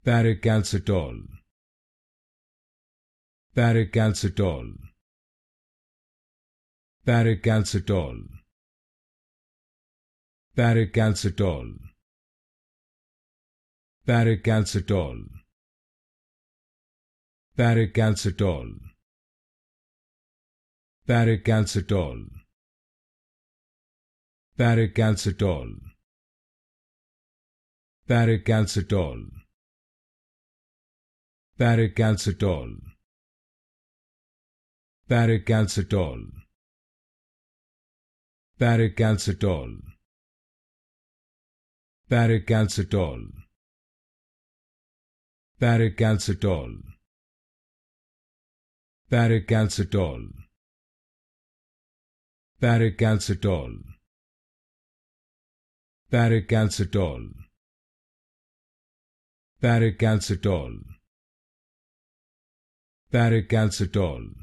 Paricalcitol, Paricalcitol, Paricalcitol, Paricalcitol, Paricalcitol, Paricalcitol, Paricalcitol, Paricalcitol, Paricalcitol, Paricalcitol, Paricalcitol, Paricalcitol, Paricalcitol, Paricalcitol, Paricalcitol, Paricalcitol, Paricalcitol, Paricalcitol, Paricalcitol,